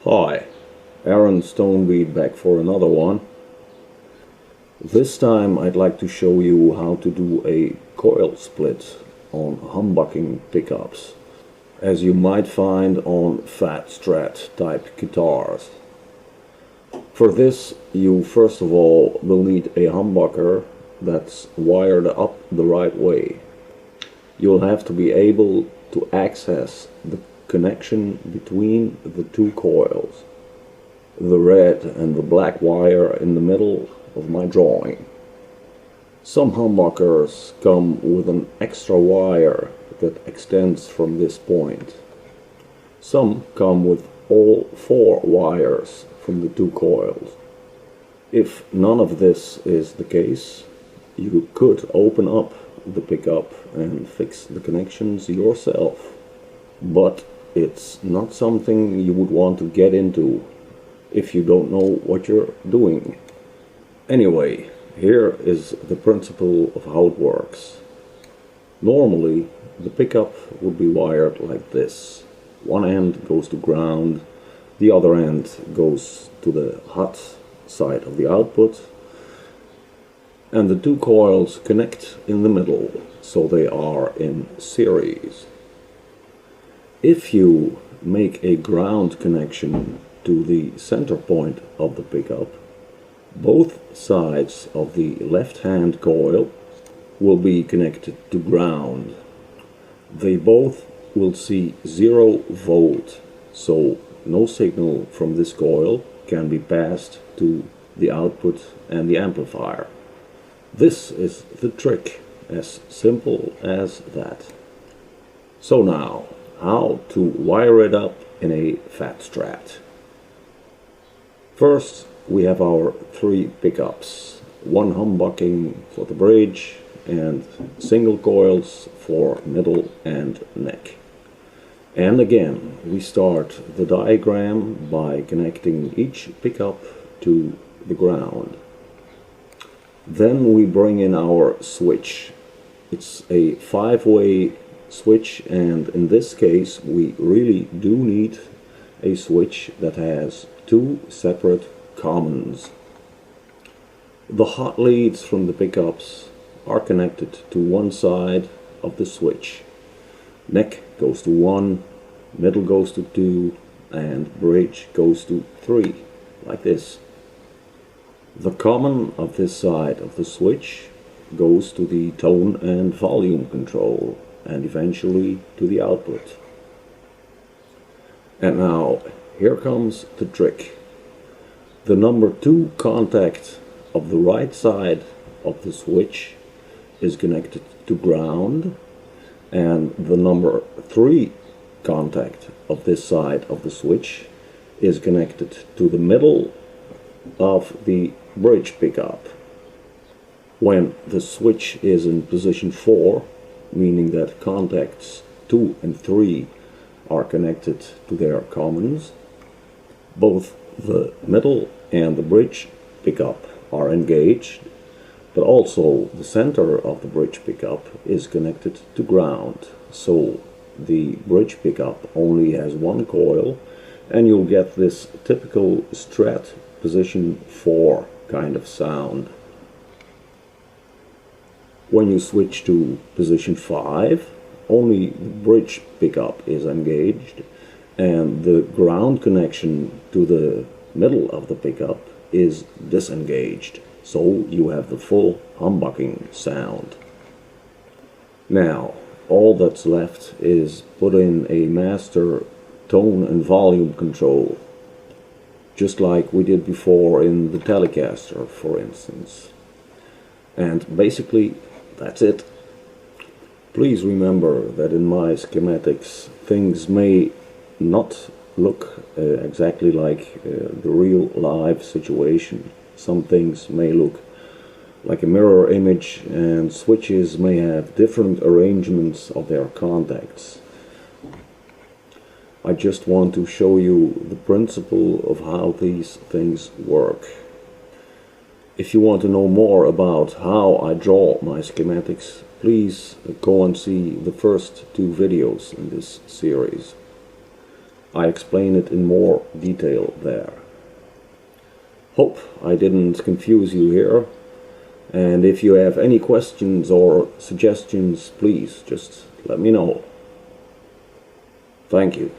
Hi, Aaron Stonebeat back for another one. This time I'd like to show you how to do a coil split on humbucking pickups, as you might find on fat Strat type guitars. For this you first of all will need a humbucker that's wired up the right way. You'll have to be able to access the connection between the two coils, the red and the black wire in the middle of my drawing. Some humbuckers come with an extra wire that extends from this point. Some come with all four wires from the two coils. If none of this is the case, you could open up the pickup and fix the connections yourself, but it's not something you would want to get into if you don't know what you're doing. Anyway, here is the principle of how it works. Normally, the pickup would be wired like this. One end goes to ground, the other end goes to the hot side of the output, and the two coils connect in the middle, so they are in series. If you make a ground connection to the center point of the pickup, both sides of the left-hand coil will be connected to ground. They both will see 0 volt, so no signal from this coil can be passed to the output and the amplifier. This is the trick, as simple as that. So now, how to wire it up in a fat Strat. First, we have our 3 pickups, one humbucking for the bridge and single coils for middle and neck. And again, we start the diagram by connecting each pickup to the ground. Then we bring in our switch. It's a 5-way switch, and in this case we really do need a switch that has 2 separate commons. The hot leads from the pickups are connected to one side of the switch. Neck goes to 1, middle goes to 2, and bridge goes to 3, like this. The common of this side of the switch goes to the tone and volume control, and eventually to the output. And now, here comes the trick. The number 2 contact of the right side of the switch is connected to ground, and the number 3 contact of this side of the switch is connected to the middle of the bridge pickup. When the switch is in position 4, meaning that contacts 2 and 3 are connected to their commons, both the middle and the bridge pickup are engaged, but also the center of the bridge pickup is connected to ground, so the bridge pickup only has one coil, and you'll get this typical Strat position 4 kind of sound. When you switch to position 5, only the bridge pickup is engaged, and the ground connection to the middle of the pickup is disengaged, so you have the full humbucking sound. Now, all that's left is put in a master tone and volume control, just like we did before in the Telecaster, for instance. And basically, that's it. Please remember that in my schematics things may not look exactly like the real live situation. Some things may look like a mirror image, and switches may have different arrangements of their contacts. I just want to show you the principle of how these things work. If you want to know more about how I draw my schematics, please go and see the first 2 videos in this series. I explain it in more detail there. Hope I didn't confuse you here, and if you have any questions or suggestions, please just let me know. Thank you.